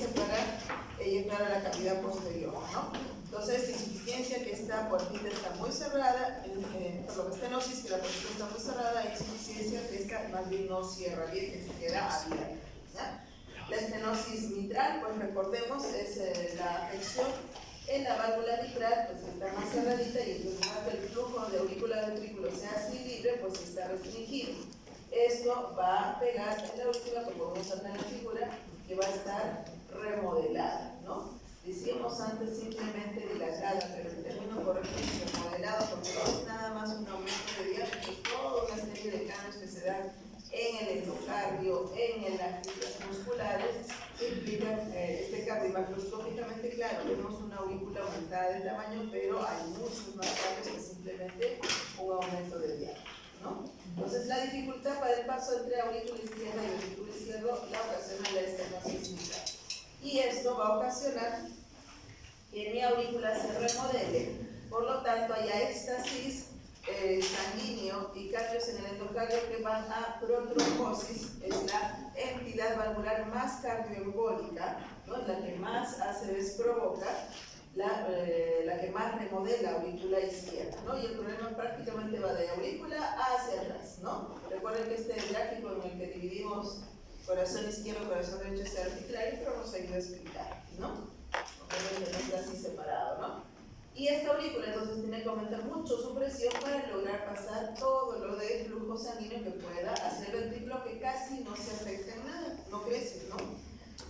utiliza para eyectar a la cavidad posterior, ¿no? Entonces, insuficiencia que esta puertita está muy cerrada, por lo que estenosis, que la puertita está muy cerrada, e insuficiencia que esta más bien no cierra bien, que se queda abierta, ¿ya? La estenosis mitral, pues recordemos, es la afección en la válvula mitral, pues está más cerradita y entonces cuando el flujo de aurículo-ventrículo sea así libre, pues está restringido. Esto va a pegar en la aurícula, como vemos acá en la figura, que va a estar remodelada, ¿no? Decíamos antes simplemente dilatada, pero el término correcto es remodelado, porque no es nada más un aumento de diámetro, es toda una serie de cambios que se dan en el endocardio, en las fibras musculares, que implican este cambio. Macroscópicamente, claro, vemos una aurícula aumentada de tamaño, pero hay muchos más cambios que simplemente un aumento de diámetro, ¿no? Entonces, la dificultad para el paso entre aurícula izquierda y aurícula izquierdo la ocasiona la estenosis mitral. Y esto va a ocasionar que mi aurícula se remodele, por lo tanto haya éxtasis sanguíneo y cambios en el endocardio que van a protrombosis, es la entidad valvular más cardioembólica, ¿no? La que más ACVs provoca, la que más remodela aurícula izquierda, ¿no? Y el problema prácticamente va de aurícula hacia atrás, ¿no? Recuerden que este gráfico en el que dividimos corazón izquierdo, corazón derecho es arbitrario, pero nos ayuda a explicar, ¿no? Obviamente no está así separado, ¿no? Y esta aurícula entonces tiene que aumentar mucho su presión para lograr pasar todo lo de flujo sanguíneo que pueda hacer el ventrículo, que casi no se afecta en nada, no crece, ¿no?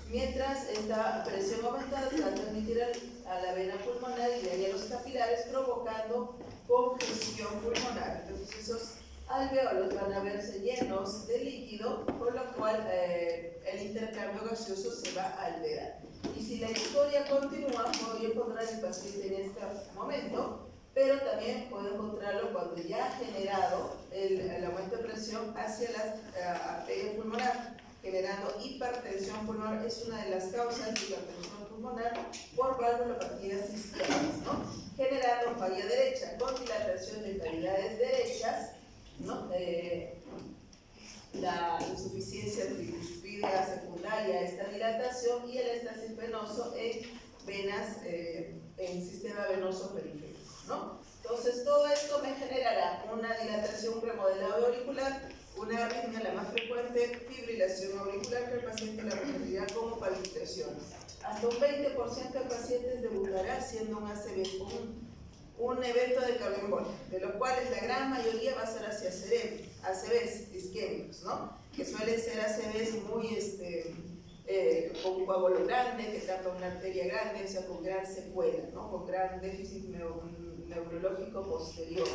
Mientras esta presión aumentada se va a transmitir a la vena pulmonar y de ahí a los capilares, provocando congestión pulmonar. Entonces esos alveolos van a verse llenos de líquido, por lo cual el intercambio gaseoso se va a alterar. Y si la historia continúa, puedo yo encontrar el paciente en este momento, pero también puedo encontrarlo cuando ya ha generado el aumento de presión hacia la arteria pulmonar, generando hipertensión pulmonar. Es una de las causas de hipertensión pulmonar por valvulopatías isquémicas, ¿no? Generando falla derecha, con dilatación de cavidades derechas, ¿no? La insuficiencia tricuspidea secundaria a esta dilatación y el éxtasis venoso en venas, en sistema venoso periférico, ¿no? Entonces todo esto me generará una dilatación, un remodelado auricular, una arritmia, la más frecuente, fibrilación auricular, que el paciente la referirá como palpitaciones. Hasta un 20% de pacientes debutará siendo un ACV, un evento de cardioembolia, de los cuales la gran mayoría va a ser hacia ACVs isquémicos, ¿no? Que suelen ser ACVs muy con un coágulo grande, que tapa una arteria grande, o sea, con gran secuela, ¿no? Con gran déficit neurológico posterior.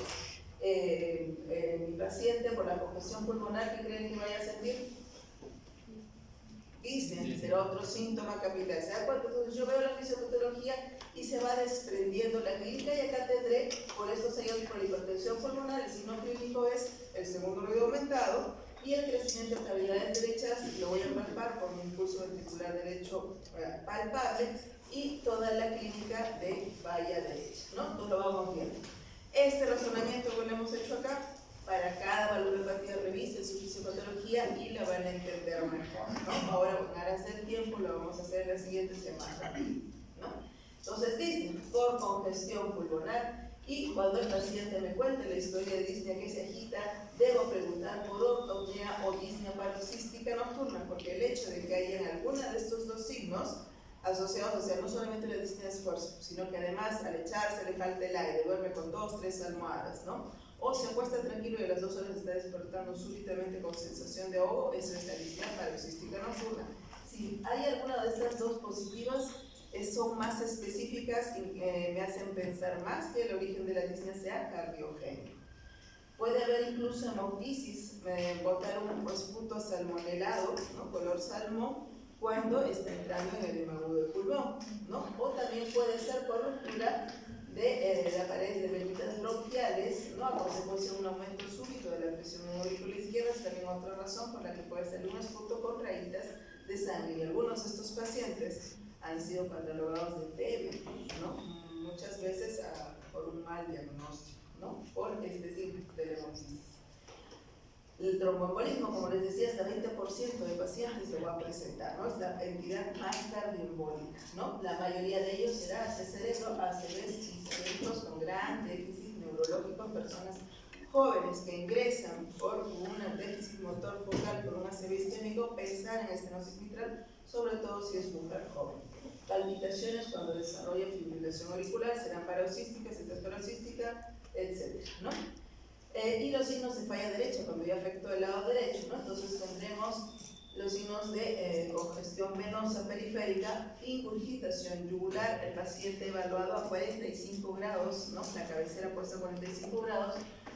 Mi paciente, por la congestión pulmonar, ¿qué creen que vaya a sentir? Disney, será otro síntoma capilar. ¿Se da cuenta? Entonces yo veo la fisiopatología y se va desprendiendo la clínica, y acá tendré, por estos sellos por hipertensión pulmonar, el signo clínico es el segundo ruido aumentado y el crecimiento de cavidades derechas, lo voy a palpar por un impulso ventricular derecho palpable, y toda la clínica de valla derecha, ¿no? Entonces lo vamos viendo. Este razonamiento que lo hemos hecho acá, para cada valvulopatía revisen su fisiopatología y la van a entender mejor, ¿no? Ahora, en aras del tiempo, lo vamos a hacer en la siguiente semana, ¿no? Entonces, Disney, por congestión pulmonar, y cuando el paciente me cuente la historia de disnea que se agita, debo preguntar por ortopnea o disnea paroxística nocturna, porque el hecho de que haya alguna de estos dos signos asociados, o sea, no solamente la disnea de esfuerzo, sino que además al echarse le falta el aire, duerme con 2 o 3 almohadas, ¿no? O se acuesta tranquilo y a las 2 horas está despertando súbitamente con sensación de ahogo, eso es la disnea paroxística nocturna. Si hay alguna de estas dos positivas, son más específicas y me hacen pensar más que el origen de la disnea sea cardiogénico. Puede haber incluso hemoptisis, botar un esputo salmonelado, ¿no? Color salmón, cuando está entrando en el imago del pulmón, ¿no? O también puede ser por ruptura de la pared de vejitas bronquiales, ¿no? A consecuencia de un aumento súbito de la presión en auricular izquierda, es también otra razón por la que puede ser un esputo con rayitas de sangre. Y algunos de estos pacientes han sido catalogados de TB, ¿no? Muchas veces por un mal diagnóstico, ¿no? Por este tipo de hemoptisis. El tromboembolismo, como les decía, hasta 20% de pacientes lo va a presentar, ¿no? Es la entidad más cardioembólica, ¿no? La mayoría de ellos será hacia cerebro, ACVs y cerebros con gran déficit neurológico en personas jóvenes que ingresan por un déficit motor focal, por un ACV isquémico, pensar en estenosis mitral, sobre todo si es mujer joven. Palpitaciones cuando desarrolla fibrilación auricular serán paroxísticas, paroxística, etc., ¿no? Y los signos de falla derecha, cuando ya afectó el lado derecho, ¿no? Entonces tendremos los signos de congestión venosa periférica, ingurgitación yugular, el paciente evaluado a 45 grados, ¿no? La cabecera puesta a 45 grados,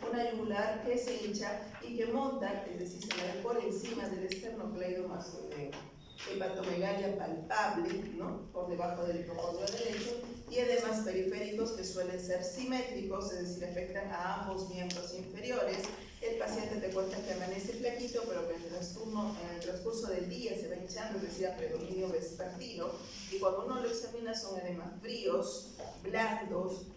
una yugular que se hincha y que monta, es decir, se va por encima del esternocleidomastoideo. Hepatomegalia palpable, ¿no? Por debajo del hipocondrio derecho, y edemas periféricos que suelen ser simétricos, es decir, afectan a ambos miembros inferiores. El paciente te cuenta que amanece flaquito, pero que en el transcurso del día se va hinchando, es decir, a predominio vespertino, y cuando uno lo examina son edemas fríos, blandos,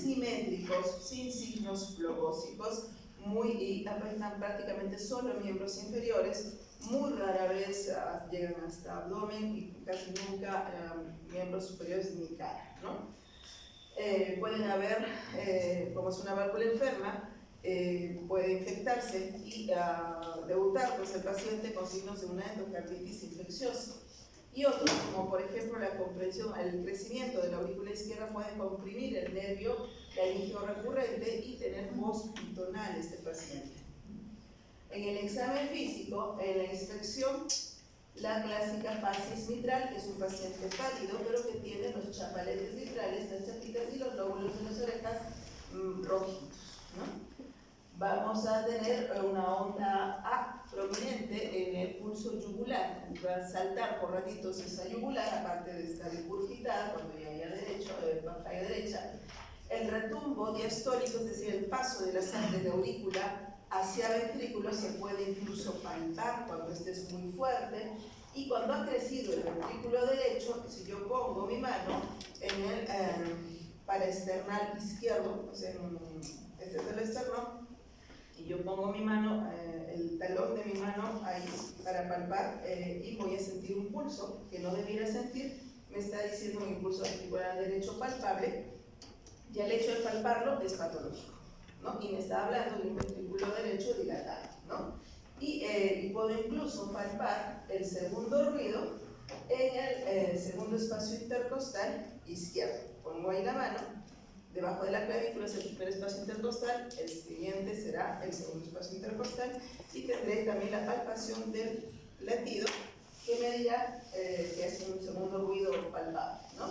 simétricos, sin signos flogósicos, y afectan prácticamente solo miembros inferiores. Muy rara vez llegan hasta abdomen y casi nunca miembros superiores ni cara, ¿no? Pueden haber, como es una válvula enferma, puede infectarse y debutar pues, el paciente con signos de una endocarditis infecciosa. Y otros, como por ejemplo la comprensión, el crecimiento de la aurícula izquierda puede comprimir el nervio laringeo recurrente y tener voz bitonal este paciente. En el examen físico, en la inspección, la clásica facies mitral, que es un paciente pálido, pero que tiene los chapaletes mitrales, las chapitas y los lóbulos de las orejas rojitos, ¿no? Vamos a tener una onda A prominente en el pulso yugular. Va a saltar por ratitos esa yugular, aparte de estar ingurgitada cuando ya haya falla derecha. El retumbo diastólico, es decir, el paso de la sangre de aurícula hacia ventrículo se puede incluso palpar cuando este es muy fuerte, y cuando ha crecido el ventrículo derecho, si yo pongo mi mano en el paraesternal izquierdo, o sea, este es el esternón, y yo pongo mi mano, el talón de mi mano ahí para palpar, y voy a sentir un pulso que no debiera sentir, me está diciendo un impulso articular derecho palpable, y el hecho de palparlo es patológico, ¿no? Y me está hablando de un ventrículo derecho dilatado, ¿no? Y puedo incluso palpar el segundo ruido en el segundo espacio intercostal izquierdo. Pongo ahí la mano, debajo de la clavícula es el primer espacio intercostal, el siguiente será el segundo espacio intercostal, y tendré también la palpación del latido que me dirá que es un segundo ruido palpable, ¿no?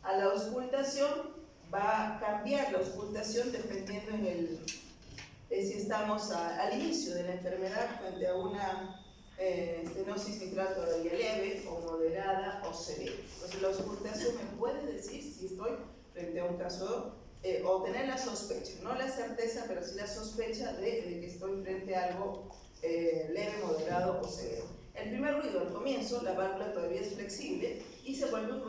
A la auscultación va a cambiar la auscultación dependiendo si estamos al inicio de la enfermedad frente a una estenosis mitral todavía leve o moderada o severa. Entonces la auscultación me puede decir si estoy frente a un caso o tener la sospecha, no la certeza, pero sí la sospecha de que estoy frente a algo leve, moderado o severo. El primer ruido al comienzo, la válvula todavía es flexible y se vuelve un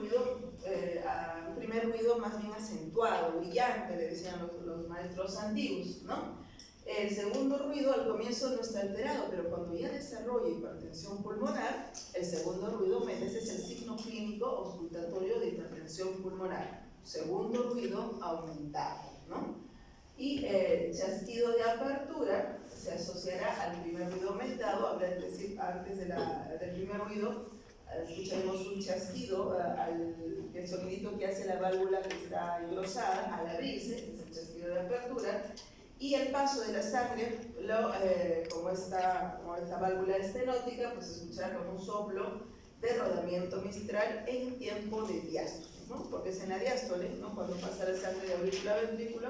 primer ruido más bien acentuado, brillante, le decían los maestros antiguos, ¿no? El segundo ruido al comienzo no está alterado, pero cuando ya desarrolla hipertensión pulmonar, el segundo ruido, ese es el signo clínico auscultatorio de hipertensión pulmonar. Segundo ruido aumentado, ¿no? Y el chasquido de apertura se asociará al primer ruido aumentado, es decir, antes del primer ruido escucharemos un chasquido, el sonidito que hace la válvula que está engrosada al abrirse, es el chasquido de apertura, y el paso de la sangre, como esta válvula estenótica, pues se escuchará como un soplo de rodamiento mitral en tiempo de diástole, ¿no? Porque es en la diástole, ¿no? Cuando pasa la sangre de aurícula a ventrículo,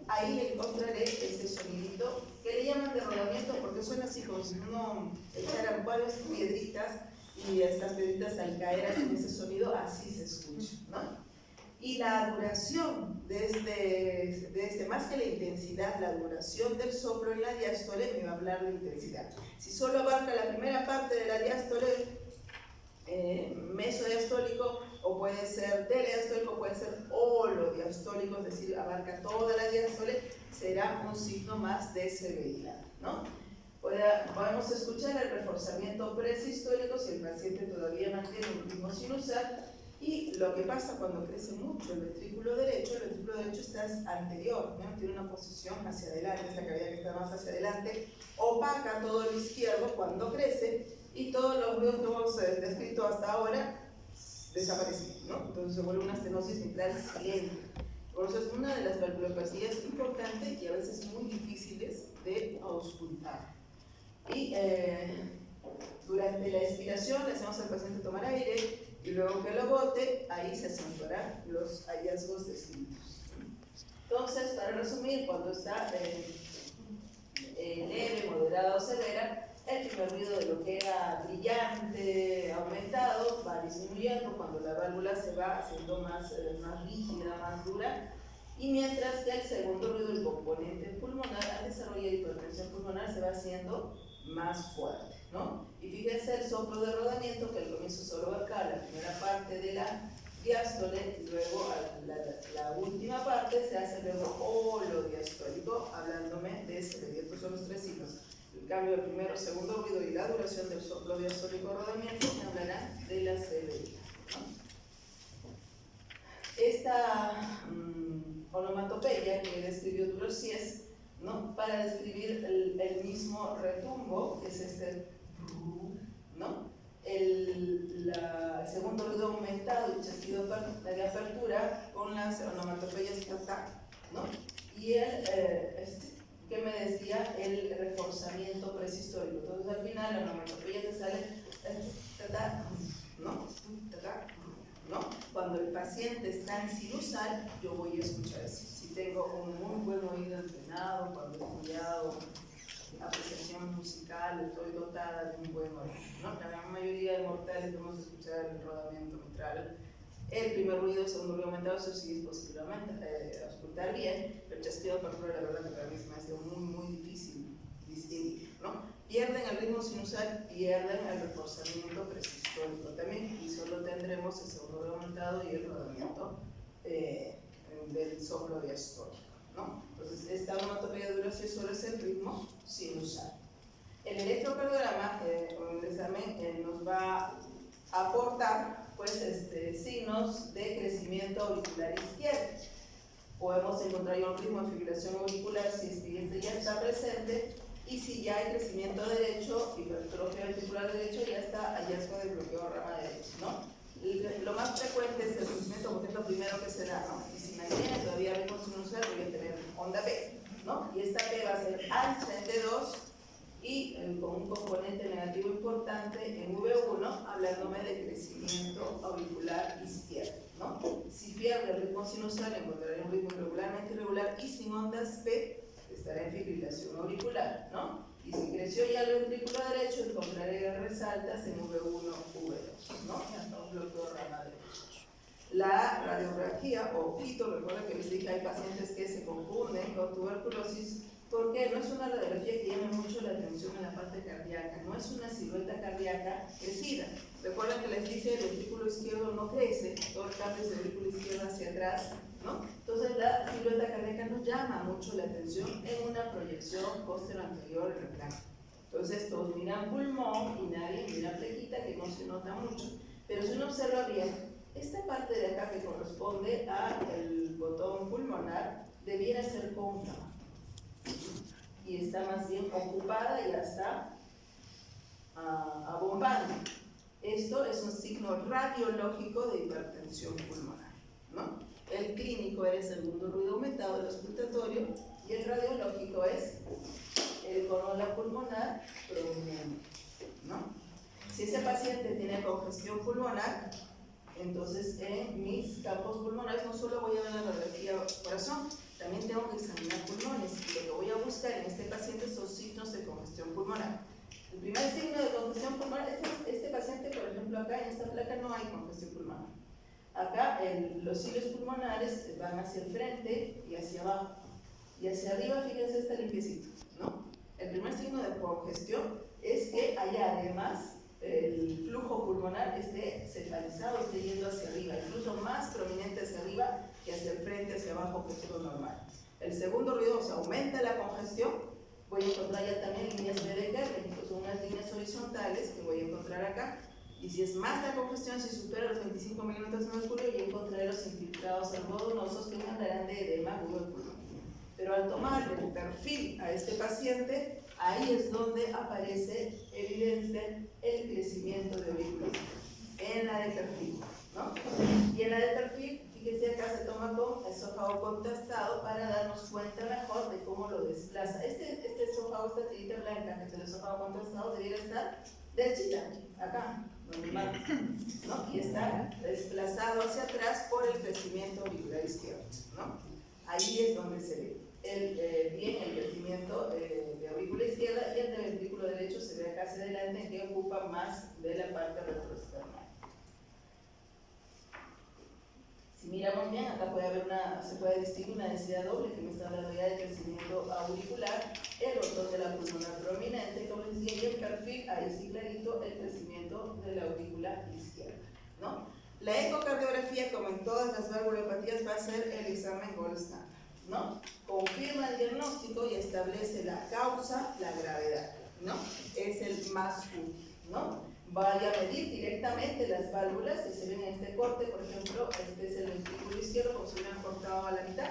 ahí encontraré ese sonidito que le llaman de rodamiento porque suena así como si uno echara varias piedritas y estas piedritas al caer en ese sonido así se escucha, ¿no? Y la duración de más que la intensidad, la duración del soplo en la diástole me va a hablar de intensidad. Si solo abarca la primera parte de la diástole, mesodiastólico, o puede ser telediastólico, puede ser holodiastólico, es decir, abarca toda la diástole, será un signo más de severidad, ¿no? Podemos escuchar el reforzamiento presistólico si el paciente todavía mantiene un ritmo sinusal. Y lo que pasa cuando crece mucho el ventrículo derecho está anterior, ¿no? Tiene una posición hacia adelante, es la cavidad que está más hacia adelante, opaca todo el izquierdo cuando crece, y todos los ruidos que hemos descrito hasta ahora desaparecen, ¿no? Entonces se vuelve una estenosis mitral silente. Por eso es una de las valvulopatías importantes y a veces muy difíciles de auscultar. Y durante la expiración le hacemos al paciente tomar aire, y luego que lo bote, ahí se acentuarán los hallazgos descritos. Entonces, para resumir, cuando está leve, moderada o severa, el primer ruido de lo que era brillante, aumentado, va disminuyendo cuando la válvula se va haciendo más rígida, más dura, y mientras que el segundo ruido, el componente pulmonar, al desarrollar hipertensión pulmonar, se va haciendo más fuerte, ¿no? Y fíjense el soplo de rodamiento, que al comienzo solo abarca la primera parte de la diástole, y luego la última parte se hace luego holodiastólico, hablándome de ese. Estos son los tres signos. El cambio de primero, segundo ruido y la duración del soplo diastólico rodamiento me hablarán de la severidad, ¿no? Esta onomatopeya que describió Durocies, ¿no? Para describir el mismo retumbo, que es este, ¿no? El segundo ruido aumentado y chasquido de apertura con las onomatopeyas tata, ¿no? Y ¿qué me decía? El reforzamiento presistólico. Entonces al final la onomatopeya te sale tata, ¿no? Tata, ¿no? Cuando el paciente está en sinusal, yo voy a escuchar así. Si tengo un muy buen oído entrenado, cuando he estudiado apreciación musical, estoy dotada de un buen oído, ¿no? La gran mayoría de mortales vamos a escuchar el rodamiento mitral. El primer ruido, el segundo ruido aumentado, eso sí es posiblemente auscultar bien, pero el chasquido de apertura, la verdad que para mí se me hace muy difícil distinguir, ¿no? Pierden el ritmo sinusal, pierden el reforzamiento presistólico también, y solo tendremos el segundo ruido aumentado y el rodamiento del soplo diastólico, ¿no? Entonces, esta onomatopeya de Durocies solo es el ritmo sinusal. El electrocardiograma, el examen, nos va a aportar pues, signos de crecimiento auricular izquierdo. Podemos encontrar ya un ritmo de fibrilación auricular si este ya está presente, y si ya hay crecimiento derecho, hipertrofia ventricular derecho, ya está hallazgo de bloqueo rama derecha, ¿no? Lo más frecuente es el crecimiento, porque es lo primero que se da, ¿no? Y si mantiene todavía ritmo sinusal, voy a tener onda P, ¿no? Y esta P va a ser alta en D2 y con un componente negativo importante en V1, hablándome de crecimiento auricular izquierdo, ¿no? Si pierde el ritmo sinusal, encontraré un ritmo irregularmente irregular y sin ondas P, estará en fibrilación auricular, ¿no? Y si creció ya el ventrículo derecho, encontraré resaltas en V1, V2, ¿no? Y hasta un bloqueo rama derecha. La radiografía o pito, recuerden que les dije, hay pacientes que se confunden con tuberculosis porque no es una radiografía que llame mucho la atención en la parte cardíaca, no es una silueta cardíaca crecida. Recuerden que les dije, el ventrículo izquierdo no crece, todo el cambio es del ventrículo izquierdo hacia atrás, ¿no? Entonces la silueta cardíaca no llama mucho la atención en una proyección posterior en el plano. Entonces todos miran pulmón y nadie mira plequita, que no se nota mucho, pero si uno observa bien, esta parte de acá que corresponde al botón pulmonar debiera ser cóncava y está más bien ocupada y ya está abombando. Esto es un signo radiológico de hipertensión pulmonar, ¿no? El clínico era el segundo ruido aumentado del auscultatorio y el radiológico es el corola pulmonar prominente, ¿no? Si ese paciente tiene congestión pulmonar, entonces en mis campos pulmonares no solo voy a ver la radiografía corazón, también tengo que examinar pulmones, y lo que voy a buscar en este paciente son signos de congestión pulmonar. El primer signo de congestión pulmonar, este paciente, por ejemplo, acá en esta placa no hay congestión pulmonar. Acá los cilios pulmonares van hacia el frente y hacia abajo. Y hacia arriba, fíjense, está limpiecito, ¿no? El primer signo de congestión es que haya además el flujo pulmonar esté cefalizado, esté yendo hacia arriba, incluso más prominente hacia arriba que hacia el frente, hacia abajo, que es lo normal. El segundo ruido, o sea, aumenta la congestión, Voy a encontrar ya también líneas Bedecker, que son unas líneas horizontales que voy a encontrar acá. Y si es más la congestión, si supera los 25 milímetros de mercurio, yo encontraré los infiltrados algodonosos que me hablarán de edema agudo del pulmón. Pero al tomar el perfil a este paciente, ahí es donde aparece evidente el crecimiento de aurículas, en la de perfil, ¿no? Y en la de perfil, fíjense acá se toma con esófago contrastado para darnos cuenta mejor de cómo lo desplaza. Este esófago, esta tirita blanca, que es el esófago contrastado, debería estar derechita, acá, donde marca, ¿no? Y está desplazado hacia atrás por el crecimiento auricular izquierdo, ¿no? Ahí es donde se ve bien el crecimiento de aurícula izquierda, y el de ventrículo derecho se ve acá hacia adelante, que ocupa más de la parte retroesternal. Si miramos bien, acá se puede distinguir una densidad doble que me está hablando ya de crecimiento auricular, el botón de la pulmonar prominente, como les decía, y el perfil, ahí sí clarito, el crecimiento de la aurícula izquierda, ¿no? La ecocardiografía, como en todas las valvulopatías, va a ser el examen gold standard, ¿no? Confirma el diagnóstico y establece la causa, la gravedad, ¿no? Es el más útil, ¿no? Vaya a medir directamente las válvulas, y se ven en este corte, por ejemplo, este es el ventrículo izquierdo, como si hubieran cortado a la mitad,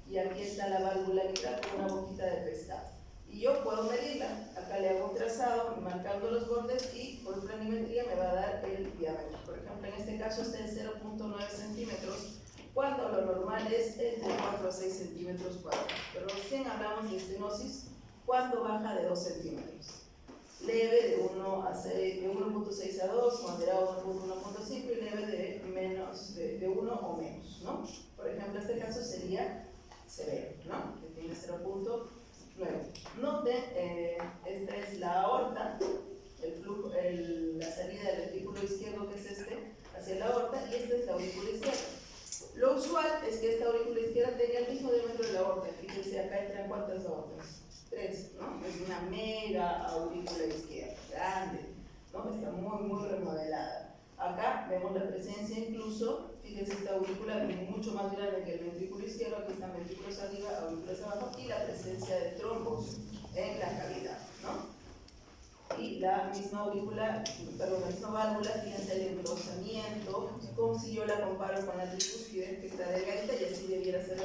y aquí está la válvula mitad con una boquita de pescado. Y yo puedo medirla, acá le hago un trazado, marcando los bordes, y por planimetría me va a dar el diámetro. Por ejemplo, en este caso está en 0.9 centímetros, cuando lo normal es entre 4 a 6 centímetros cuadrados. Pero recién hablamos de estenosis cuando baja de 2 centímetros. Leve de 1.6 a 2, moderado de 1.5 y leve de 1 o menos, ¿no? Por ejemplo, este caso sería severo, ¿no? Que tiene 0.9. Noten, esta es la aorta, el flujo, la salida del ventrículo izquierdo, que es este, hacia la aorta, y esta es la aurícula izquierda. Lo usual es que esta aurícula izquierda tenga el mismo diámetro de la aorta. Fíjense, acá entran ¿cuántas aortas? 3, ¿no? Es una mega aurícula izquierda, grande, ¿no? Está muy remodelada. Acá vemos la presencia incluso, fíjense, esta aurícula es mucho más grande que el ventrículo izquierdo, aquí están ventrículos arriba, aurículas abajo, y la presencia de trombos en la cavidad, ¿no? Y la misma aurícula, perdón, la misma válvula, fíjense el engrosamiento, como si yo la comparo con la tricúspide, que está delgadita, y así debiera ser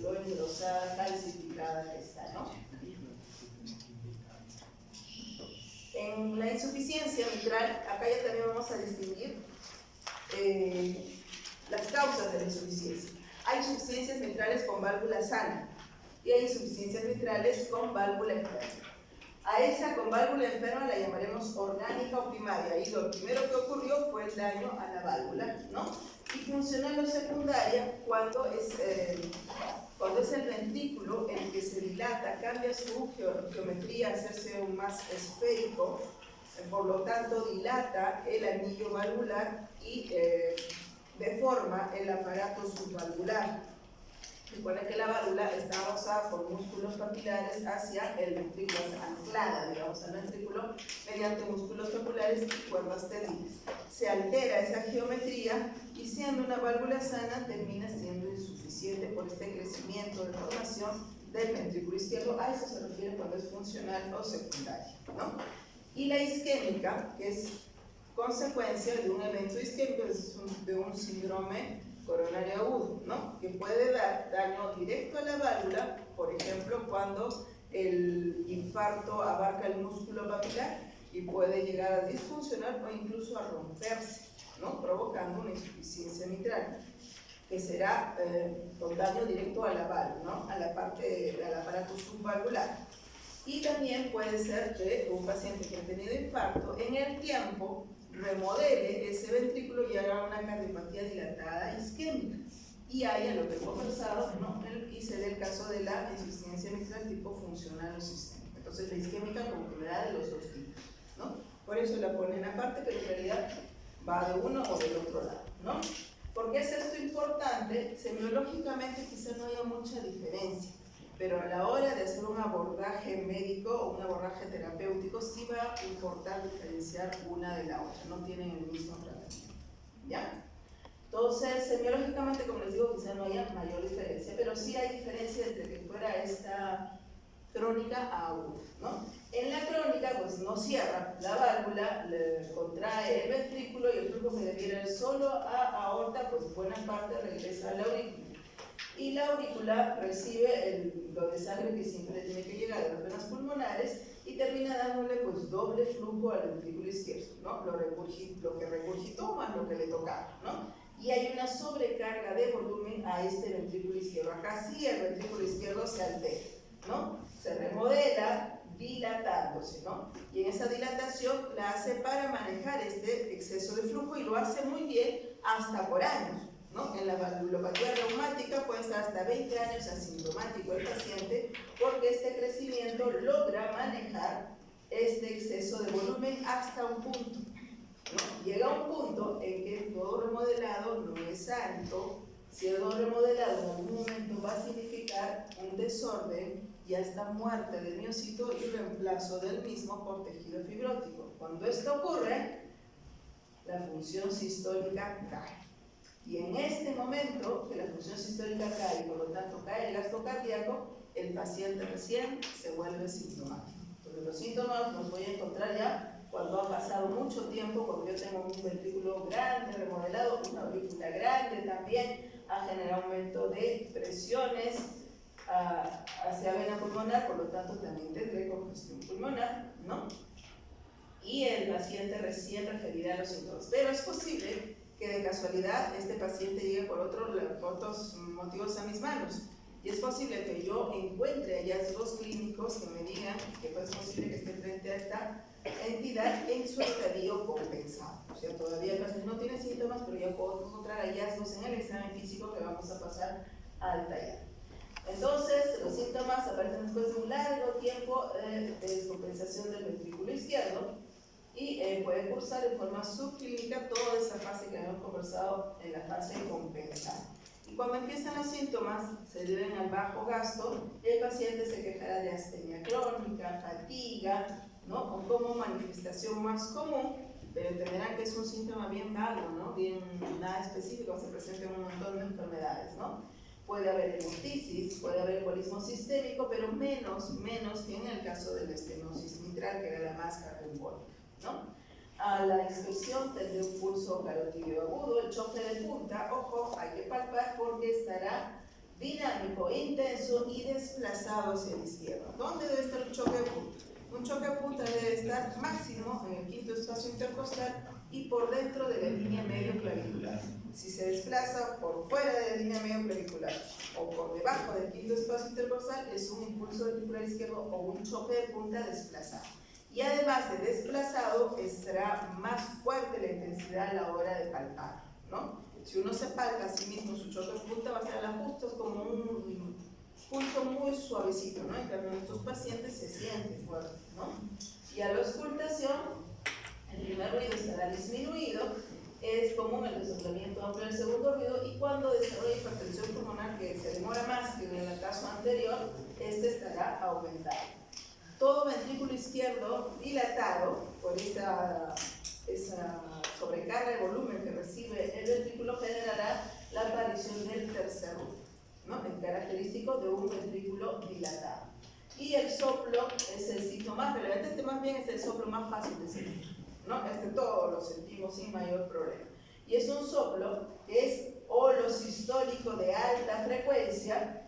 lo engrosada, calcificada que está, ¿no? En la insuficiencia mitral, acá ya también vamos a distinguir las causas de la insuficiencia. Hay insuficiencias mitrales con válvula sana y hay insuficiencias mitrales con válvula enferma. A esa con válvula enferma la llamaremos orgánica o primaria, y lo primero que ocurrió fue el daño a la válvula, ¿no? Y funcional o secundaria cuando es el ventrículo el que se dilata, cambia su geometría, hacerse aún más esférico, por lo tanto dilata el anillo valvular y deforma el aparato subvalvular. Recuerden que la válvula está adosada por músculos papilares hacia el ventrículo, anclada, digamos, al ventrículo mediante músculos papulares y cuerdas tendidas. Se altera esa geometría y, siendo una válvula sana, termina siendo insuficiente por este crecimiento de formación del ventrículo izquierdo. A eso se refiere cuando es funcional o secundaria, ¿no? Y la isquémica, que es consecuencia de un evento isquémico, de un síndrome coronario agudo, ¿no? Que puede dar daño directo a la válvula, por ejemplo, cuando el infarto abarca el músculo papilar y puede llegar a disfuncionar o incluso a romperse, ¿no? Provocando una insuficiencia mitral, que será con daño directo a la válvula, ¿no? A la parte del aparato subvalvular. Y también puede ser que un paciente que ha tenido infarto en el tiempo remodele ese ventrículo y haga una cardiopatía dilatada isquémica, y haya lo que hemos conversado, ¿no? Y se dé el caso de la insuficiencia mitral tipo funcional o sistémica. Entonces la isquémica como que me da de los dos tipos, ¿no? Por eso la ponen aparte, pero en realidad va de uno o del otro lado, ¿no? ¿Por qué es esto importante? Semiológicamente quizá no haya mucha diferencia, pero a la hora de hacer un abordaje médico o un abordaje terapéutico sí va a importar diferenciar una de la otra, no tienen el mismo tratamiento, ¿ya? Entonces, semiológicamente, como les digo, quizá no haya mayor diferencia, pero sí hay diferencia entre que fuera esta crónica a aguda, ¿no? En la crónica, pues no cierra la válvula, contrae el ventrículo y el flujo que debiera ir solo a aorta, pues buena parte regresa a la aurícula. Y la aurícula recibe lo de sangre que siempre tiene que llegar a las venas pulmonares y termina dándole pues doble flujo al ventrículo izquierdo, ¿no? Lo que regurgitó más lo que le tocaba, ¿no? Y hay una sobrecarga de volumen a este ventrículo izquierdo. Acá sí el ventrículo izquierdo se altera, ¿no? Se remodela dilatándose, ¿no? Y en esa dilatación la hace para manejar este exceso de flujo y lo hace muy bien hasta por años, ¿no? En la valvulopatía reumática puede estar hasta 20 años asintomático el paciente porque este crecimiento logra manejar este exceso de volumen hasta un punto, ¿no? Llega un punto en que todo remodelado no es santo. Si el todo remodelado en algún momento va a significar un desorden y hasta muerte del miocito y reemplazo del mismo por tejido fibrótico. Cuando esto ocurre, la función sistólica cae. Y en este momento que la función sistólica cae y por lo tanto cae el gasto cardíaco, el paciente recién se vuelve sintomático. Entonces los síntomas los voy a encontrar ya cuando ha pasado mucho tiempo, porque yo tengo un ventrículo grande, remodelado, una aurícula grande también, ha generado aumento de presiones hacia vena pulmonar, por lo tanto también tendré congestión pulmonar, ¿no? Y el paciente recién referirá a los síntomas. Pero es posible que de casualidad este paciente llegue por otros motivos a mis manos. Y es posible que yo encuentre hallazgos clínicos que me digan que pues, es posible que esté frente a esta entidad en su estadio compensado. O sea, todavía el paciente no tiene síntomas, pero ya puedo encontrar hallazgos en el examen físico que vamos a pasar a detallar. Entonces, los síntomas aparecen después de un largo tiempo de descompensación del ventrículo izquierdo y puede cursar en forma subclínica toda esa fase que habíamos conversado en la fase compensada. Y cuando empiezan los síntomas, se deben al bajo gasto, el paciente se quejará de astenia crónica, fatiga, ¿no? O como manifestación más común, pero entenderán que es un síntoma bien vago, ¿no? Bien nada específico, se presenta en un montón de enfermedades, ¿no? Puede haber hemoptisis, puede haber embolismo sistémico, pero menos que en el caso de la estenosis mitral, que era la más cardiovascular, ¿no? A la inspección tendrá un pulso carotídeo agudo, el choque de punta, ojo, hay que palpar porque estará dinámico, intenso y desplazado hacia la izquierda. ¿Dónde debe estar un choque de punta? Un choque de punta debe estar máximo en el quinto espacio intercostal y por dentro de la línea medio clavicular. Si se desplaza por fuera de la línea medio clavicular o por debajo del quinto espacio intercostal, es un impulso ventricular izquierdo o un choque de punta desplazado. Y además de desplazado, será más fuerte la intensidad a la hora de palpar, ¿no? Si uno se palpa a sí mismo su choque de punta, va a ser a las justas como un pulso muy suavecito, ¿no? En cambio, en estos pacientes se siente fuerte, ¿no? Y a la auscultación, el primer ruido estará disminuido, es común el desoplamiento amplio del segundo ruido y cuando desarrolla hipertensión pulmonar, que se demora más que en el caso anterior, este estará aumentado. Todo ventrículo izquierdo dilatado por esa sobrecarga de volumen que recibe el ventrículo generará la aparición del tercer ruido, ¿no? El característico de un ventrículo dilatado. Y el soplo es el signo más relevante, este más bien es el soplo más fácil de sentir, ¿no? Este todos lo sentimos sin mayor problema. Y es un soplo que es holosistólico de alta frecuencia,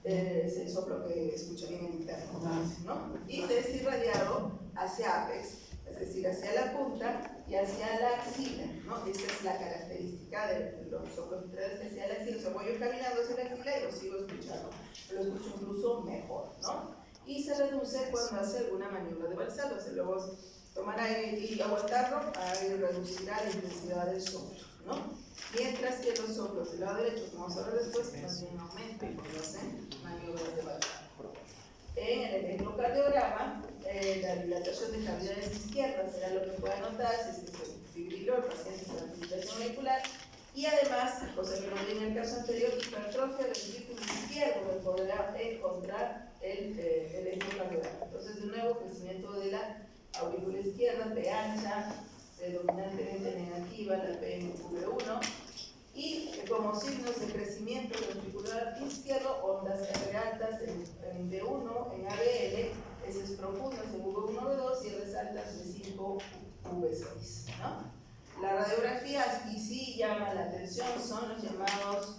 es el soplo que escucharían en interno, ¿no? Y es irradiado hacia apex, es decir, hacia la punta y hacia la axila, ¿no? Esa es la característica de los soplos vitrales hacia la axila. O sea, voy yo caminando hacia la axila y lo sigo escuchando, lo escucho incluso mejor, ¿no? Y se reduce cuando hace alguna maniobra de Valsalva, o sea, luego tomar aire y aguantarlo, ahí reducirá la intensidad del soplo, ¿no? Mientras que los soplos del lado derecho, como vamos a ver después, más bien aumentan cuando hacen maniobras de Valsalva. En el electrocardiograma, la dilatación de cavidades izquierdas será lo que pueda notar si es que se fibriló el paciente con la fibrilación auricular. Y además, cosa que no vi en el caso anterior, hipertrofia del ventrículo izquierdo que podrá encontrar el electrocardiograma. Entonces, de nuevo, crecimiento de la aurícula izquierda, P ancha, dominantemente negativa, la PMV1, y como como signos de crecimiento ventricular izquierdo, ondas R altas en D1, en ABL, S profundas en V1, V2 y R altas de 5, V6, ¿no? La radiografía, y sí llama la atención, son los llamados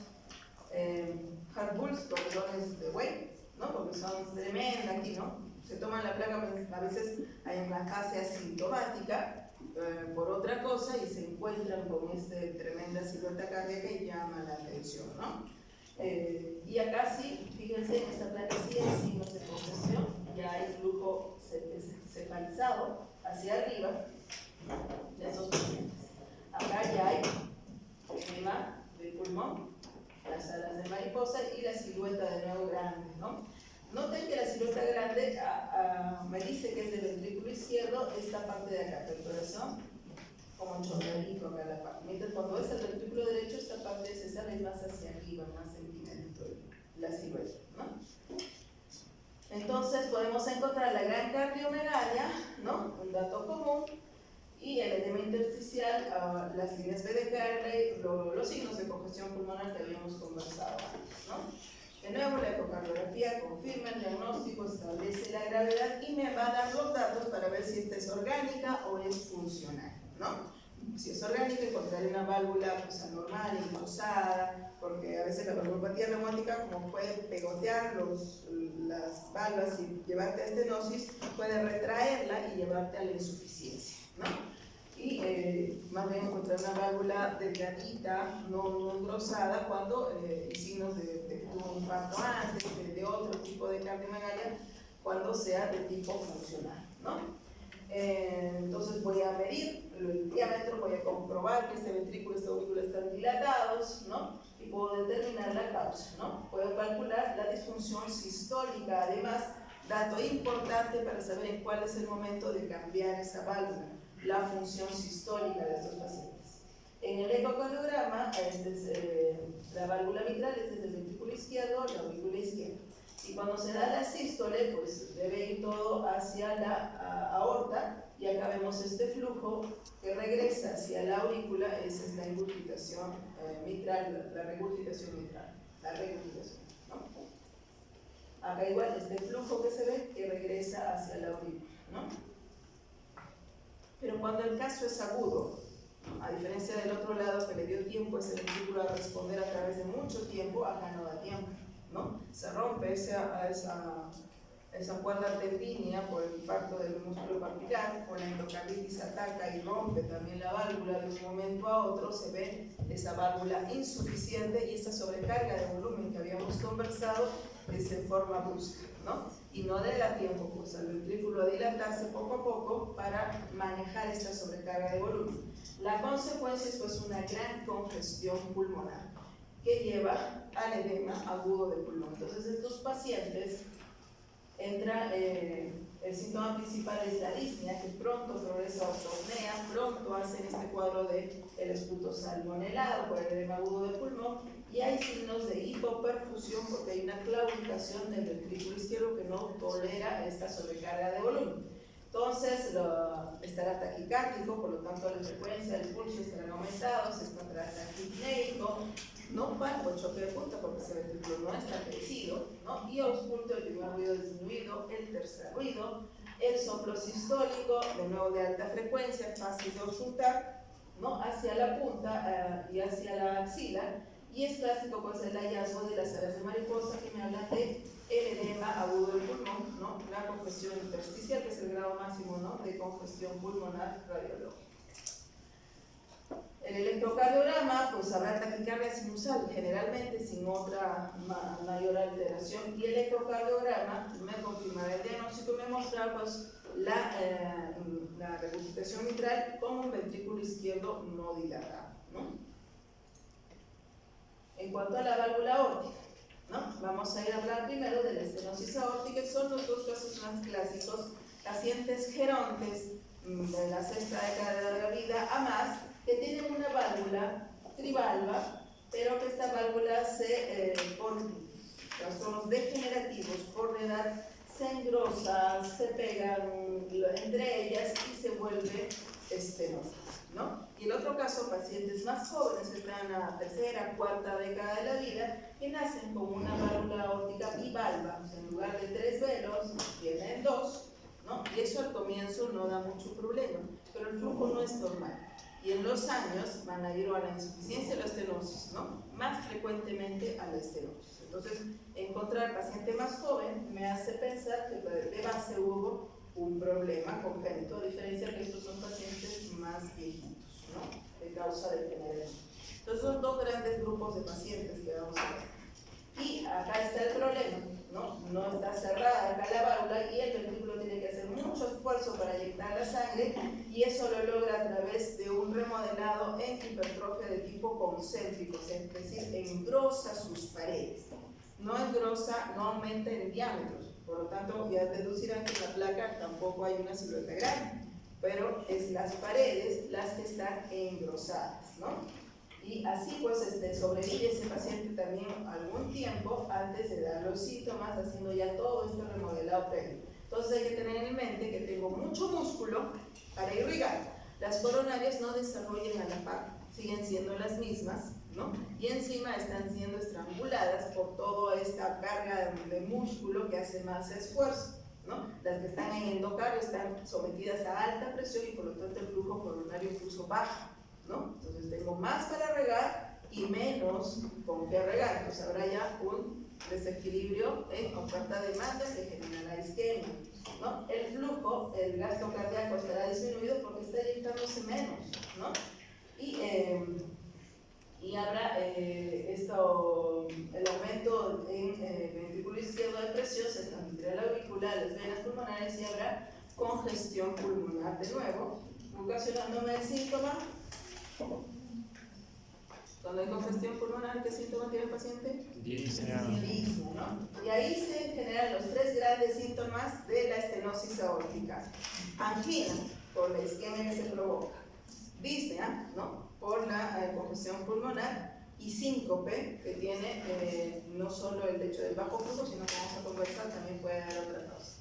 hard pulse, corredones de Weyl, ¿no? Porque son tremenda aquí, ¿no? Se toman la placa a veces en la fase asintomática por otra cosa y se encuentran con esta tremenda silueta cardíaca y llama la atención, ¿no? Y acá sí, fíjense, en esta placa sí hay signos de congestión, ya hay flujo cefalizado hacia arriba de esos pacientes. Acá ya hay edema del pulmón, las alas de mariposa y la silueta de nuevo grande, ¿no? Noten que la silueta grande me dice que es del ventrículo izquierdo, esta parte de acá, perforación, como chorreadito acá la parte. Mientras cuando es el ventrículo derecho, esta parte se sale más hacia arriba, más centímetro, la silueta, ¿no? Entonces podemos encontrar la gran cardiomegalia, ¿no? Un dato común, y el edema intersticial, las líneas B de Carley, los signos de congestión pulmonar que habíamos conversado antes, ¿no? De nuevo, la ecocardiografía confirma el diagnóstico, establece la gravedad y me va a dar los datos para ver si esta es orgánica o es funcional, ¿no? Si es orgánica, encontraré una válvula pues, anormal, engrosada, porque a veces la valvulopatía reumática, como puede pegotear las valvas y llevarte a estenosis, puede retraerla y llevarte a la insuficiencia, ¿no? Y más bien encontrar una válvula delgadita, no engrosada, cuando hay signos de que tuvo un infarto antes, de otro tipo de cardiomegalia, cuando sea de tipo funcional, ¿no? Entonces voy a medir el diámetro, voy a comprobar que este ventrículo y este aurícula están dilatados, ¿no? Y puedo determinar la causa, ¿no? Puedo calcular la disfunción sistólica, además, dato importante para saber en cuál es el momento de cambiar esa válvula, la función sistólica de estos pacientes. En el ecocardiograma, la válvula mitral es desde el ventrículo izquierdo, la aurícula izquierda. Y cuando se da la sístole, pues debe ir todo hacia la aorta, y acá vemos este flujo que regresa hacia la aurícula, esa es la ingurgitación mitral, la regurgitación mitral, ¿no? Acá igual este flujo que se ve que regresa hacia la aurícula, ¿no? Pero cuando el caso es agudo, a diferencia del otro lado que le dio tiempo a ese ventrículo a responder a través de mucho tiempo, acá no da tiempo, ¿no? Se rompe esa cuerda tendínea por el infarto del músculo particular, o la endocarditis ataca y rompe también la válvula, de un momento a otro se ve esa válvula insuficiente y esa sobrecarga de volumen que habíamos conversado es en forma brusca, ¿no? Y no le da tiempo pues, al ventrículo a dilatarse poco a poco para manejar esta sobrecarga de volumen. La consecuencia es pues una gran congestión pulmonar que lleva al edema agudo del pulmón. Entonces estos pacientes entra, el síntoma principal es la disnea, que pronto progresa a ortopnea, pronto hacen este cuadro de el esputo salmonelado por el edema agudo del pulmón, y hay signos de hipoperfusión porque hay una claudicación del ventrículo izquierdo que no tolera esta sobrecarga de volumen. Entonces estará taquicárdico, por lo tanto la frecuencia del pulso estará aumentado, se encontrará taquipneico, no bajo el choque de punta porque ese ventrículo no está crecido, ¿no? Y ausculto, el primer ruido disminuido, el tercer ruido, el soplo sistólico, de nuevo de alta frecuencia, fácil de auscultar, ¿no? Hacia la punta y hacia la axila, y es clásico pues el hallazgo de las alas de mariposa que me hablan de el edema agudo del pulmón, ¿no? La congestión intersticial, que es el grado máximo, ¿no? De congestión pulmonar radiológica. El electrocardiograma, pues habrá taquicardia sinusal, generalmente sin otra mayor alteración, y el electrocardiograma me confirmará el diagnóstico y me mostrará pues, la regurgitación mitral con un ventrículo izquierdo no dilatado, ¿no? En cuanto a la válvula aórtica, ¿no? Vamos a ir a hablar primero de la estenosis aórtica, que son los dos casos más clásicos, pacientes gerontes de la sexta década de la vida a más, que tienen una válvula trivalva, pero que esta válvula por trastornos degenerativos, por la edad, se engrosa, se pegan entre ellas y se vuelve estenosa, ¿no? Y el otro caso, pacientes más jóvenes que están en la tercera, cuarta década de la vida, que nacen con una válvula aórtica bivalva, o sea, en lugar de 3 velos, tienen 2, ¿no? Y eso al comienzo no da mucho problema, pero el flujo no es normal. Y en los años van a ir a la insuficiencia de la estenosis, ¿no? Más frecuentemente a la estenosis. Entonces, encontrar paciente más joven me hace pensar que de base hubo un problema congénito, a diferencia que estos son pacientes más viejitos, ¿no? De causa del degeneración. Entonces, son dos grandes grupos de pacientes que vamos a ver. Y acá está el problema, ¿no? No está cerrada acá la válvula y el ventrículo tiene que hacer mucho esfuerzo para inyectar la sangre, y eso lo logra a través de un remodelado en hipertrofia de tipo concéntrico, es decir, engrosa sus paredes. No engrosa, no aumenta en diámetros, por lo tanto ya deducirán que en la placa tampoco hay una silueta grande, pero es las paredes las que están engrosadas, ¿no? Y así pues sobrevive ese paciente también algún tiempo antes de dar los síntomas, haciendo ya todo este remodelado previo. Entonces hay que tener en mente que tengo mucho músculo para irrigar. Las coronarias no desarrollan a la par, siguen siendo las mismas, ¿no? Y encima están siendo estranguladas por toda esta carga de músculo que hace más esfuerzo, ¿no? Las que están en endocardio están sometidas a alta presión y por lo tanto el flujo coronario incluso baja, ¿no? Entonces tengo más para regar y menos con qué regar. Entonces habrá ya un desequilibrio en oferta-demanda que genera la isquemia, ¿no? El flujo, el gasto cardíaco estará disminuido porque está inyectándose menos, ¿no? Y habrá el aumento en ventrículo izquierdo de presión, se transmitirá la aurícula, las venas pulmonares y habrá congestión pulmonar de nuevo, ocasionándome el síntoma. Cuando hay congestión pulmonar, ¿qué síntoma tiene el paciente? Disnea, ¿no? Y ahí se generan los 3 grandes síntomas de la estenosis aórtica. Angina, por la isquemia que se provoca. Disnea, ¿no? Por la congestión pulmonar. Y síncope, que tiene no solo el hecho del bajo flujo, sino que vamos a conversar, también puede dar otra causa.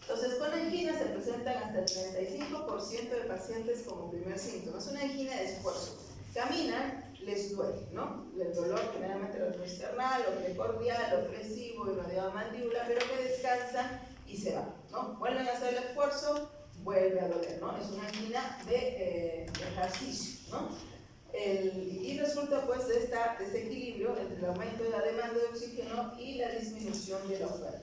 Entonces, con angina se presentan hasta el 35% de pacientes como primer síntoma. Es una angina de esfuerzo. Caminan, les duele, ¿no? El dolor generalmente retroesternal, o precordial, opresivo, irradiado mandíbula, pero que descansan y se van, ¿no? Vuelven a hacer el esfuerzo, vuelve a doler, ¿no? Es una angina de ejercicio, ¿no? Y resulta pues de este desequilibrio entre el aumento de la demanda de oxígeno y la disminución de la oferta.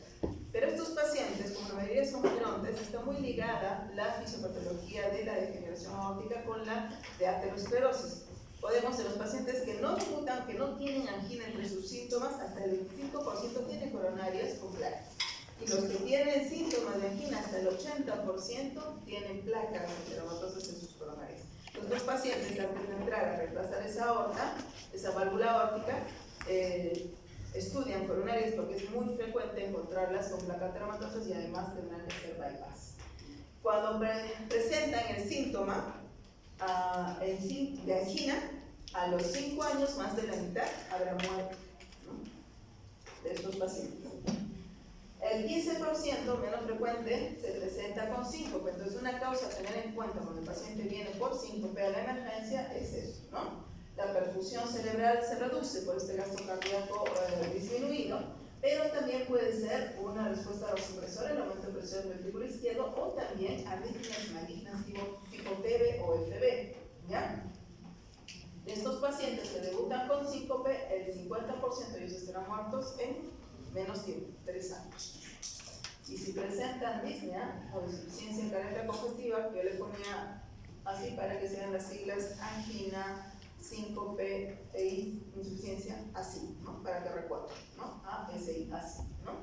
Pero estos pacientes, como la mayoría son gerontes, está muy ligada la fisiopatología de la degeneración aórtica con la de aterosclerosis. Podemos, en los pacientes que no debutan, que no tienen angina entre sus síntomas, hasta el 25% tienen coronarias con placas. Y los que tienen síntomas de angina, hasta el 80% tienen placas enteromatosas en sus coronarias. Los dos pacientes, antes de entrar a reemplazar esa aorta, esa válvula aórtica, estudian coronarias porque es muy frecuente encontrarlas con placas enteromatosas y además tendrán que hacer bypass. Cuando presentan el síntoma de angina, a los 5 años, más de la mitad habrá muerto, ¿no? De estos pacientes. El 15% menos frecuente se presenta con síncope. Entonces, una causa a tener en cuenta cuando el paciente viene por síncope a la emergencia es eso, ¿no? La perfusión cerebral se reduce por este gasto cardíaco disminuido, pero también puede ser una respuesta vasopresora, el aumento de presión del ventrículo izquierdo, o también arritmias malignas tipo TB o FB, ¿ya? De estos pacientes que debutan con síncope, el 50% de ellos estarán muertos en menos tiempo, 3 años. Y si presentan disnea o insuficiencia cardíaca congestiva, que yo le ponía así para que sean las siglas angina, síncope e insuficiencia, así, ¿no? Para que recuerden, ¿no? ASI, así, ¿no?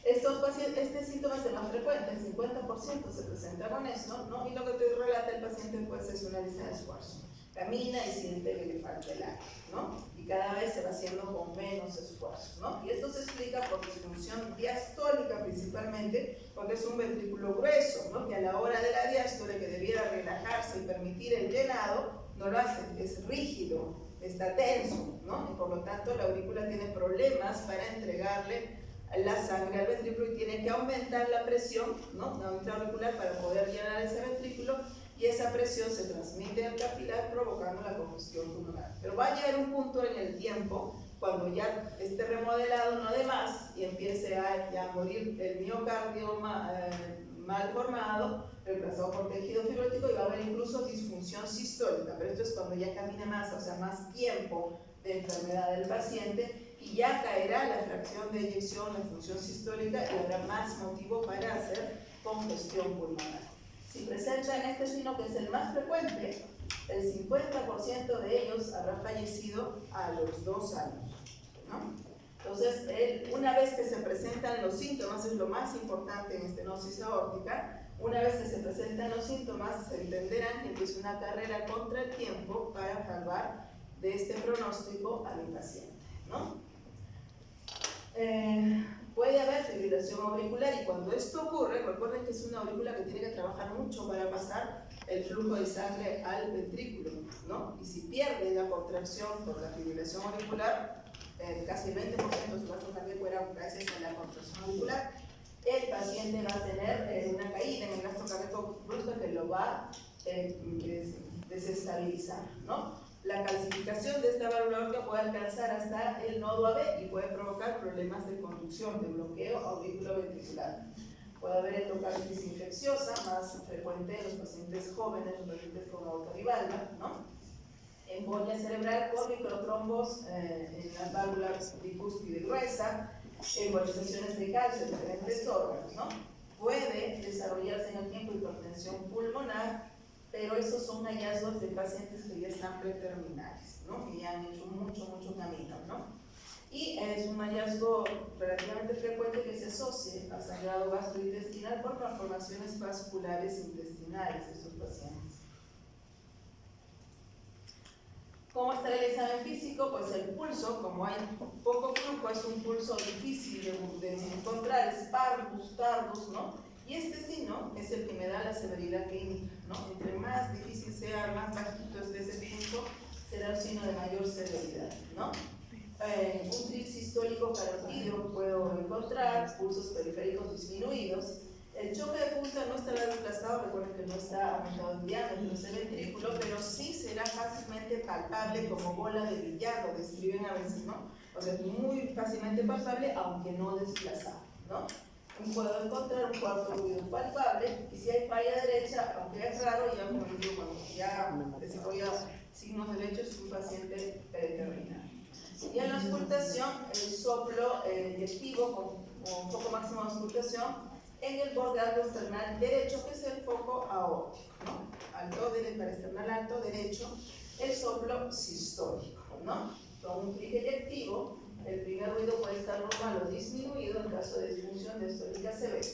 Estos pacientes, este síntoma es el más frecuente, el 50% se presenta con eso, ¿no? Y lo que te relata el paciente pues es una lista de esfuerzo. Camina y siente que le falta el aire, ¿no? Y cada vez se va haciendo con menos esfuerzo, ¿no? Y esto se explica por disfunción diastólica principalmente, porque es un ventrículo grueso, ¿no? Que a la hora de la diástole, que debiera relajarse y permitir el llenado, no lo hace, es rígido, está tenso, ¿no? Y por lo tanto la aurícula tiene problemas para entregarle la sangre al ventrículo y tiene que aumentar la presión, ¿no? La auricular para poder llenar ese ventrículo, y esa presión se transmite al capilar provocando la congestión pulmonar. Pero va a llegar un punto en el tiempo cuando ya esté remodelado no de más y empiece a ya morir el miocardio mal formado, reemplazado por tejido fibrótico, y va a haber incluso disfunción sistólica, pero esto es cuando ya camina más, o sea, más tiempo de enfermedad del paciente, y ya caerá la fracción de eyección, la función sistólica, y habrá más motivo para hacer congestión pulmonar. Si presentan este signo, que es el más frecuente, el 50% de ellos habrá fallecido a los 2 años, ¿no? Entonces, una vez que se presentan los síntomas, es lo más importante en estenosis aórtica, una vez que se presentan los síntomas, se entenderán que empieza una carrera contra el tiempo para salvar de este pronóstico al paciente, ¿no? Puede haber fibrilación auricular, y cuando esto ocurre, recuerden que es una aurícula que tiene que trabajar mucho para pasar el flujo de sangre al ventrículo, ¿no? Y si pierde la contracción por la fibrilación auricular, casi el 20% de su gasto cardíaco era gracias a la contracción auricular, el paciente va a tener una caída en el gasto cardíaco brusca que lo va a desestabilizar, ¿no? La calcificación de esta válvula aórtica puede alcanzar hasta el nodo AB y puede provocar problemas de conducción, de bloqueo auriculoventricular. Puede haber endocarditis infecciosa, más frecuente en los pacientes jóvenes, los pacientes con aorta ¿no? Embolia cerebral por microtrombos en las válvulas bicúspide gruesa, embolizaciones de calcio en diferentes órganos, ¿no? Puede desarrollarse en el tiempo hipertensión pulmonar, pero esos son hallazgos de pacientes que ya están preterminales, ¿no? Que ya han hecho mucho camino, ¿no? Y es un hallazgo relativamente frecuente que se asocia a sangrado gastrointestinal por malformaciones vasculares intestinales de estos pacientes. ¿Cómo está el examen físico? Pues el pulso, como hay poco flujo, es un pulso difícil de encontrar, es parvus, tardus, ¿no? Y este signo es el que me da la severidad clínica, ¿no? Entre más difícil sea, más bajito esté ese pulso, será el signo de mayor severidad, ¿no? Un trip sistólico carotídeo puedo encontrar, pulsos periféricos disminuidos. El choque de punta no estará desplazado, recuerden que no está aumentado en diámetro ese ventrículo, pero sí será fácilmente palpable como bola de billar, lo describen a veces, ¿no? O sea, muy fácilmente palpable, aunque no desplazado, ¿no? Puedo encontrar un cuarto ruido palpable, y si hay falla derecha, aunque es raro, ya como digo, cuando ya desarrolla signos derechos, es un paciente predeterminado. Y en la auscultación, el soplo inyectivo con foco máximo de auscultación en el borde alto external derecho, que es el foco aórtico, ¿no? Alto parasternal alto derecho, el soplo sistólico, ¿no? Con un clic eyectivo, el primer ruido puede estar normal o disminuido en caso de disfunción diastólica severa.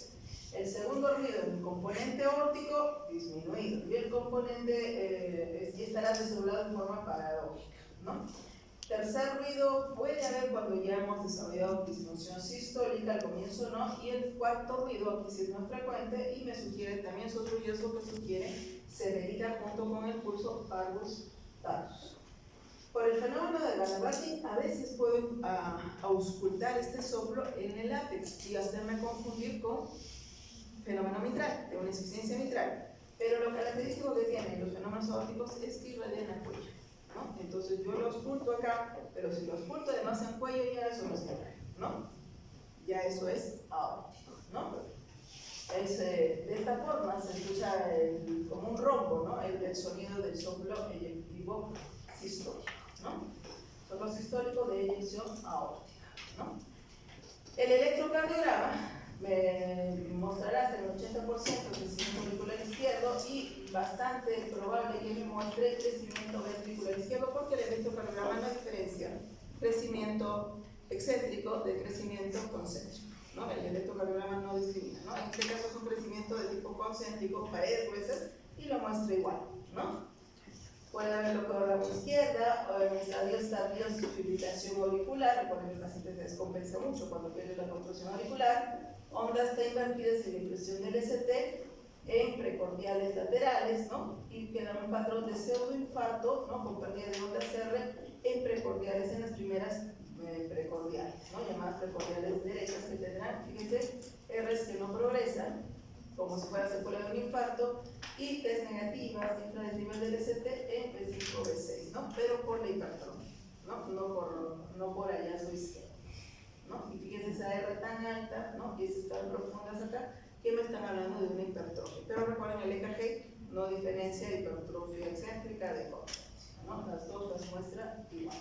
El segundo ruido en el componente aórtico, disminuido, y el componente estará desregulado en forma paradójica, ¿no? Tercer ruido puede haber cuando ya hemos desarrollado disfunción sistólica, al comienzo no, y el cuarto ruido aquí sí es más frecuente y me sugiere también su ruidoso que sugiere severidad junto con el pulso parvus tardus. Por el fenómeno de Banabathi, a veces puedo auscultar este soplo en el látex y hacerme confundir con fenómeno mitral, de una insuficiencia mitral, pero lo característico que tienen los fenómenos aórticos es que irradian el cuello, ¿no? Entonces yo lo ausculto acá, pero si lo ausculto además en cuello, ya eso no es mitral, ¿no? Ya eso es aórtico, ¿no? De esta forma se escucha como un rombo, ¿no? El sonido del soplo eyectivo sistólico, ¿no? Soplo sistólico de eyección aórtica, ¿no? El electrocardiograma me mostrará hasta el 80% crecimiento auricular izquierdo y bastante probable que me muestre crecimiento ventricular izquierdo, porque el electrocardiograma no diferencia crecimiento excéntrico de crecimiento concéntrico, ¿no? El electrocardiograma no discrimina, ¿no? En este caso es un crecimiento de tipo concéntrico, paredes gruesas, y lo muestra igual, ¿no? Puede haberlo por la izquierda, o en estadios tardíos de fibrilación auricular, recuerden que el paciente se descompensa mucho cuando pierde la contracción auricular, ondas invertidas en la impresión del ST en precordiales laterales, ¿no? Y queda un patrón de pseudoinfarto, ¿no? Con pérdida de ondas R en precordiales, en las primeras precordiales, ¿no? Llamadas precordiales derechas, que tendrán, fíjense, R's que no progresan, como si fuera secuela de un infarto, y test negativas, infradesnivel del ST en B5 B6, ¿no? Pero por la hipertrofia, ¿no? No por hallazgo isquémico, ¿no? Y fíjense esa R tan alta, ¿no? Y esas tan profundas acá, que me están hablando de una hipertrofia. Pero recuerden, el EKG no diferencia hipertrofia excéntrica de concéntrica, ¿no? Las dos las muestra igual.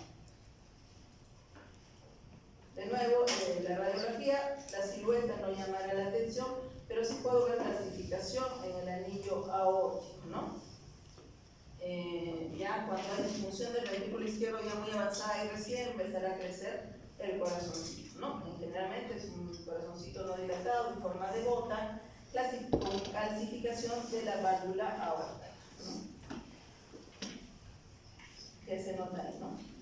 De nuevo, la radiografía, la silueta no llamará la atención, pero sí puedo ver calcificación en el anillo aórtico, ¿no? Ya cuando hay disfunción del ventrículo izquierdo ya muy avanzada y recién empezará a crecer el corazoncito, ¿no? Generalmente es un corazoncito no dilatado en forma de gota, con calcificación de la válvula aórtica, ¿no? Que se nota ahí, ¿no?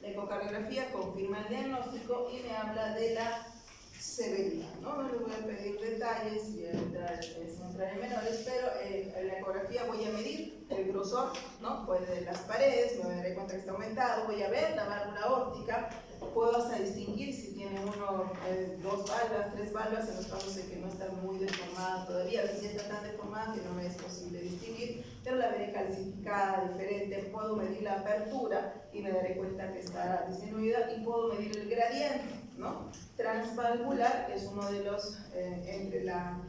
La ecocardiografía confirma el diagnóstico y me habla de la severidad, ¿no? No les voy a pedir detalles y entrar en menores, pero en la ecografía voy a medir el grosor, ¿no? Pues de las paredes, me daré cuenta que está aumentado, voy a ver la válvula aórtica, puedo hasta distinguir si tiene dos valvas, tres valvas, en los casos de que no están muy deformadas todavía, a veces ya está tan deformada que no me es posible distinguir, pero la veré calcificada, diferente, puedo medir la apertura y me daré cuenta que está disminuida, y puedo medir el gradiente, ¿no? Transvalvular es uno de los, entre la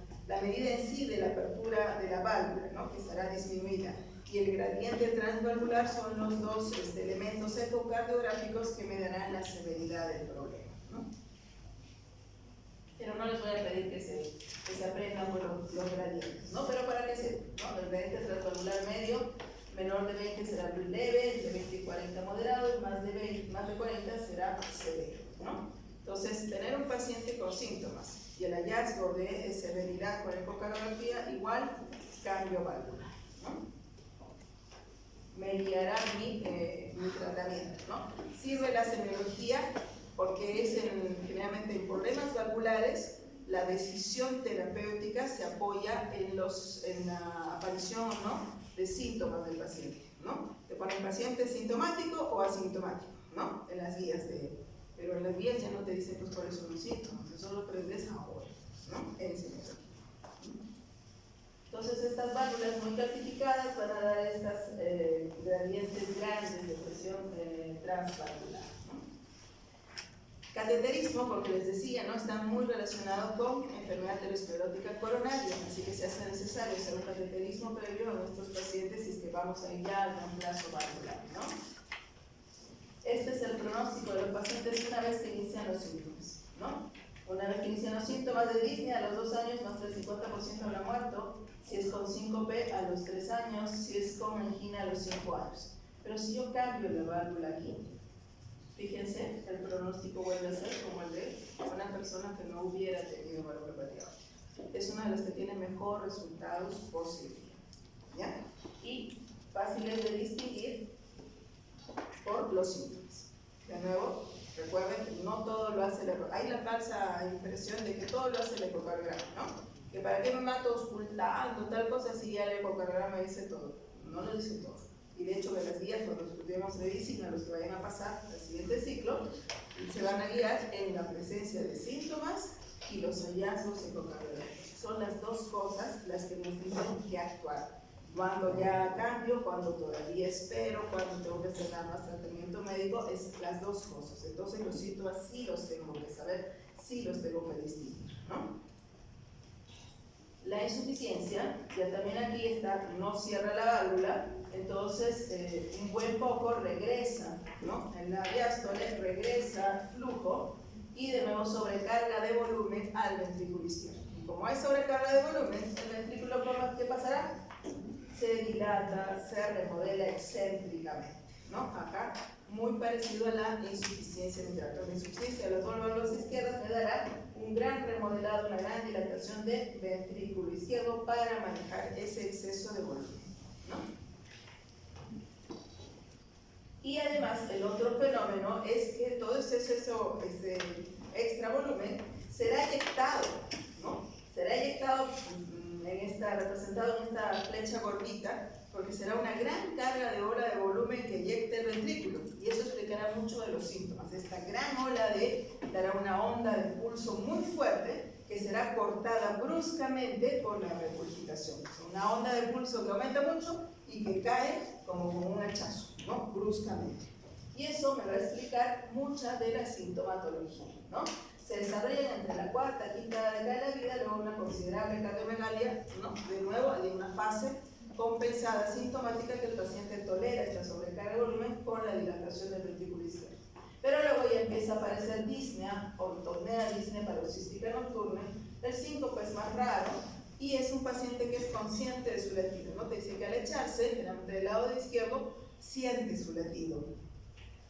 medida en sí de la apertura de la válvula, ¿no? Que estará disminuida, y el gradiente transvalvular son los dos elementos ecocardiográficos que me darán la severidad del problema, ¿no? Pero no les voy a pedir que se aprendan por los gradientes, ¿no? Pero para que sepan, ¿no? El gradiente transvalvular medio, menor de 20 será leve, de 20 y 40 moderado, y más de 40 será severo, ¿no? Entonces, tener un paciente con síntomas y el hallazgo de severidad con ecocardiografía, igual cambio valvular, ¿no? Me guiará mi tratamiento, ¿no? Sirve la semiología porque es generalmente en problemas valvulares la decisión terapéutica se apoya en la aparición, ¿no? De síntomas del paciente, ¿no? Te ponen paciente sintomático o asintomático, ¿no? En las guías pero en las guías ya no te dicen pues cuáles son los síntomas, eso lo aprendes ahora, ¿no? En semiología. Entonces estas válvulas muy calcificadas van a dar estas gradientes grandes de presión transvalvular, ¿no? Cateterismo, porque les decía, ¿no? Está muy relacionado con enfermedad aterosclerótica coronaria, así que se hace necesario hacer un cateterismo previo a nuestros pacientes si es que vamos a ir ya al reemplazo valvular, ¿no? Este es el pronóstico de los pacientes una vez que inician los síntomas, ¿no? Una vez que inician los síntomas de disnea, a los 2 años más del 50% habrá muerto, si es con síncope a los 3 años, si es con angina a los 5 años. Pero si yo cambio la válvula aquí, fíjense, el pronóstico vuelve a ser como el de una persona que no hubiera tenido valvulopatía. Es una de las que tiene mejor resultados por cirugía, ¿ya? Y fáciles de distinguir por los síntomas. De nuevo, recuerden, no todo lo hace el ecocardiograma. Hay la falsa impresión de que todo lo hace el ecocardiograma, ¿no? Que para qué me mato ocultando tal cosa si ya el ecocardiograma dice todo. No lo dice todo. Y de hecho, de las guías, cuando estudiemos medicina, los que vayan a pasar al siguiente ciclo, se van a guiar en la presencia de síntomas y los hallazgos ecocardiográficos. Son las dos cosas las que nos dicen que actuar. Cuando ya cambio, cuando todavía espero, cuando tengo que hacer nada más tratamiento médico, es las dos cosas. Entonces los síntomas sí los tengo que saber, sí los tengo que distinguir, ¿no? La insuficiencia, ya también aquí está, no cierra la válvula, entonces un buen poco regresa, ¿no? En la diástole regresa flujo y de nuevo sobrecarga de volumen al ventrículo izquierdo. Y como hay sobrecarga de volumen, el ventrículo, ¿qué pasará? Se dilata, se remodela excéntricamente, ¿no? Acá, muy parecido a la insuficiencia mitral. La insuficiencia de las dos válvulas izquierdas me dará un gran remodelado, una gran dilatación de ventrículo izquierdo para manejar ese exceso de volumen, ¿no? Y además, el otro fenómeno es que todo ese exceso, extra volumen, será eyectado, ¿no? Será eyectado representado en esta flecha gordita, porque será una gran carga de ola de volumen que eyecta el ventrículo, y eso explicará mucho de los síntomas, esta gran ola de dará una onda de pulso muy fuerte que será cortada bruscamente por la regurgitación. Una onda de pulso que aumenta mucho y que cae como con un hachazo, ¿no? Bruscamente. Y eso me va a explicar mucha de la sintomatología, ¿no? Se desarrollan entre la cuarta y quinta década de la vida, luego una considerable cardiomegalia, ¿no? De nuevo, hay una fase compensada sintomática que el paciente tolera esta sobrecarga de volumen con la dilatación del ventrículo izquierdo. Pero luego ya empieza a aparecer disnea, ortoapnea, disnea paroxística nocturna. El síncope es más raro y es un paciente que es consciente de su latido, ¿no? Te dice que al echarse, generalmente del lado izquierdo, siente su latido,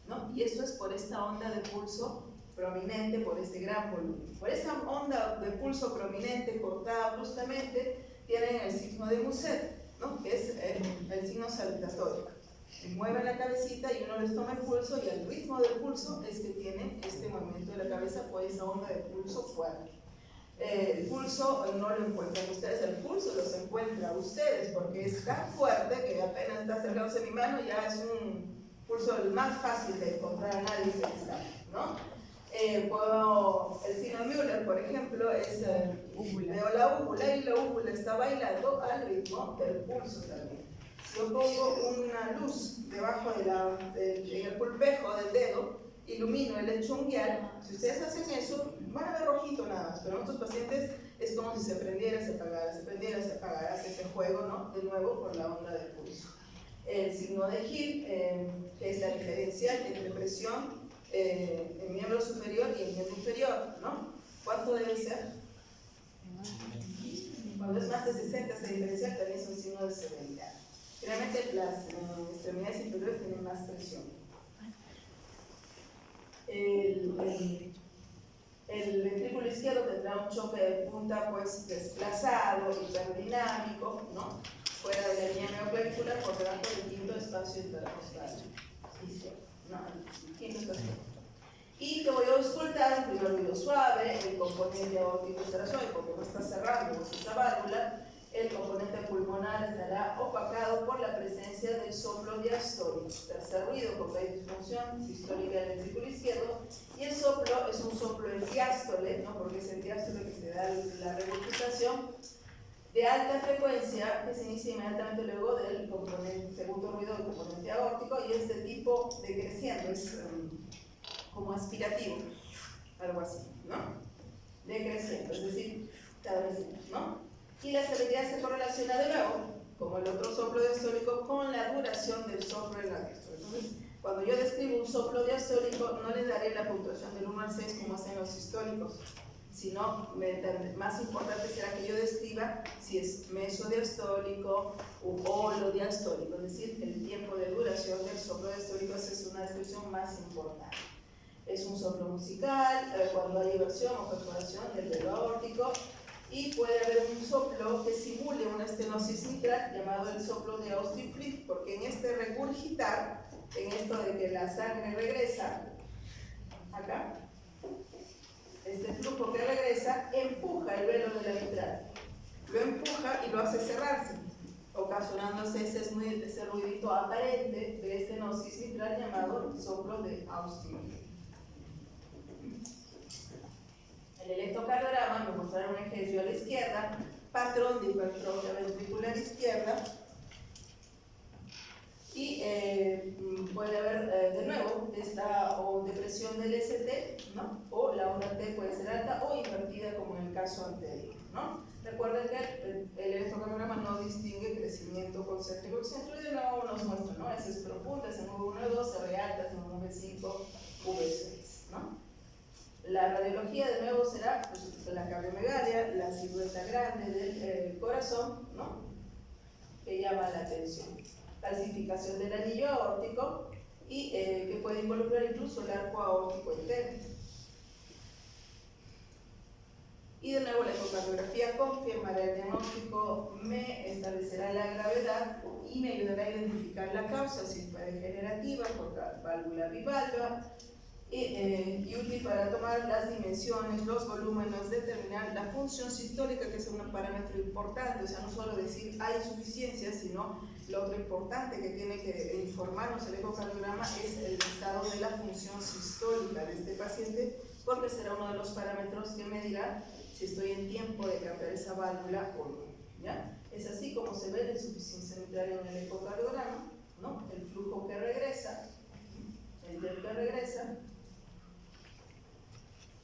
¿no? Y eso es por esta onda de pulso prominente, por este gran volumen. Por esa onda de pulso prominente cortada bruscamente, tienen el signo de Muset, ¿no? Que es el signo saltatorio. Mueve la cabecita y uno les toma el pulso y el ritmo del pulso es que tiene este movimiento de la cabeza por esa onda de pulso fuerte. El pulso no lo encuentran ustedes, el pulso los encuentra ustedes porque es tan fuerte que apenas está acercándose a mi mano, ya es un pulso el más fácil de encontrar a nadie se escapa, ¿no? El signo Müller, por ejemplo, es veo la úvula y la úvula está bailando al ritmo del pulso también. Yo pongo una luz debajo en el pulpejo del dedo, ilumino el lecho unguial. Si ustedes hacen eso, van a ver rojito nada más, pero en otros pacientes es como si se prendiera, se apagara, se prendiera, se apagara, hace ese juego, ¿no? De nuevo por la onda del pulso. El signo de Hill, que es la diferencia entre presión en miembro superior y en miembro inferior, ¿no? ¿Cuánto debe ser? Cuando es más de 60 ese diferencial también es un signo de severidad. Realmente las extremidades inferiores tienen más presión. El ventrículo izquierdo tendrá un choque de punta pues desplazado, hiperdinámico, ¿no? Fuera de la línea neoclavícula por debajo del quinto espacio intercostal. No, el quinto espacio. Y te voy a auscultar un primer ruido suave, el componente aórtico estará suave porque no está cerrando esa válvula. El componente pulmonar estará opacado por la presencia del soplo diastólico. Tercer ruido, porque hay disfunción sistólica del ventrículo izquierdo. Y el soplo es un soplo en diástole, ¿no? Porque es el diástole que se da la regurgitación de alta frecuencia que se inicia inmediatamente luego del segundo ruido del componente aórtico y es de tipo decreciendo, es como aspirativo, algo así, ¿no? Decreciendo, es decir, cada vez menos, ¿no? Y la severidad se correlaciona de nuevo, como el otro soplo diastólico, con la duración del soplo en la diástole. Entonces, cuando yo describo un soplo diastólico, no les daré la puntuación del 1 al 6 como hacen los sistólicos, sino más importante será que yo describa si es mesodiastólico u holodiastólico, es decir, el tiempo de duración del soplo diastólico. Esa es una descripción más importante. Es un soplo musical, cuando hay eversión o perforación del velo aórtico, y puede haber un soplo que simule una estenosis mitral llamado el soplo de Austin-Flick, porque en este regurgitar, en esto de que la sangre regresa, acá, este flujo que regresa empuja el velo de la mitral, lo empuja y lo hace cerrarse, ocasionándose ese ruidito aparente de estenosis mitral llamado el soplo de Austin-Flick. El electrocardiograma me mostrará un eje a la izquierda, patrón de hipertrofia ventricular izquierda, y puede haber de nuevo esta o depresión del ST, ¿no? O la onda T puede ser alta o invertida como en el caso anterior, ¿no? Recuerden que el electrocardiograma no distingue crecimiento concéntrico excéntrico y de nuevo nos muestra, ¿no? S es profunda, S en V1-2, R alta, S en V5, V6, ¿no? La radiología de nuevo será pues, la cardiomegalia, la silueta grande del corazón, ¿no? Que llama la atención. Calcificación del anillo aórtico y que puede involucrar incluso el arco aórtico entero. Y de nuevo la ecocardiografía confirmará el diagnóstico, me establecerá la gravedad y me ayudará a identificar la causa, si fue degenerativa, por la válvula bivalva, y útil para tomar las dimensiones, los volúmenes, determinar la función sistólica, que es un parámetro importante, o sea, no solo decir hay insuficiencia, sino lo otro importante que tiene que informarnos el ecocardiograma es el estado de la función sistólica de este paciente, porque será uno de los parámetros que me dirá si estoy en tiempo de cambiar esa válvula o no, ¿ya? Es así como se ve la insuficiencia mitral en el ecocardiograma, ¿no? El flujo que regresa, el del que regresa.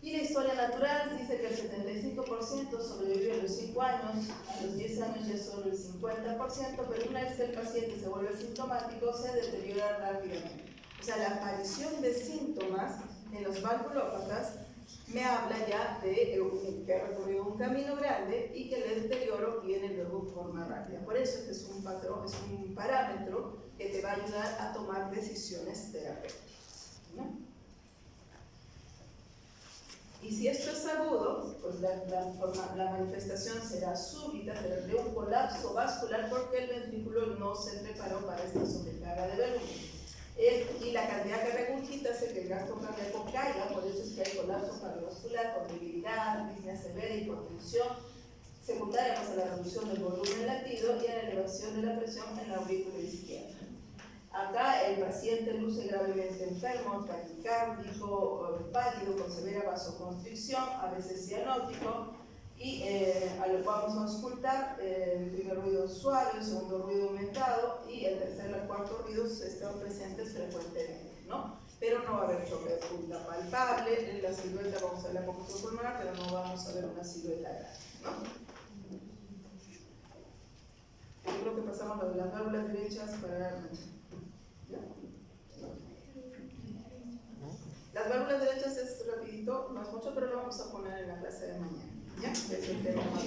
Y la historia natural dice que el 75% sobrevivió a los 5 años, a los 10 años ya solo el 50%, pero una vez que el paciente se vuelve sintomático, se deteriora rápidamente. O sea, la aparición de síntomas en los valvulópatas me habla ya de que ha recorrido un camino grande y que el deterioro viene luego en forma rápida. Por eso es un patrón, es un parámetro que te va a ayudar a tomar decisiones terapéuticas, ¿no? Y si esto es agudo, pues la manifestación será súbita, será de un colapso vascular porque el ventrículo no se preparó para esta sobrecarga de volumen. Y la cantidad que regurgita hace que el gasto cardíaco caiga, por eso es que hay colapso cardiovascular con debilidad, disnea severa, hipotensión, secundaria a la reducción del volumen latido y a la elevación de la presión en la aurícula izquierda. Acá el paciente luce gravemente enfermo, taquicárdico, pálido, con severa vasoconstricción, a veces cianótico, y a lo vamos a auscultar el primer ruido suave, el segundo ruido aumentado y el tercer y el cuarto ruido están presentes frecuentemente, ¿no? Pero no va a haber choque de punta palpable, en la silueta vamos a ver la composición pulmonar, pero no vamos a ver una silueta grande, ¿no? Yo creo que pasamos a las válvulas derechas para... Las válvulas derechas es rapidito, no es mucho, pero lo vamos a poner en la clase de mañana, ¿ya? Es el tema más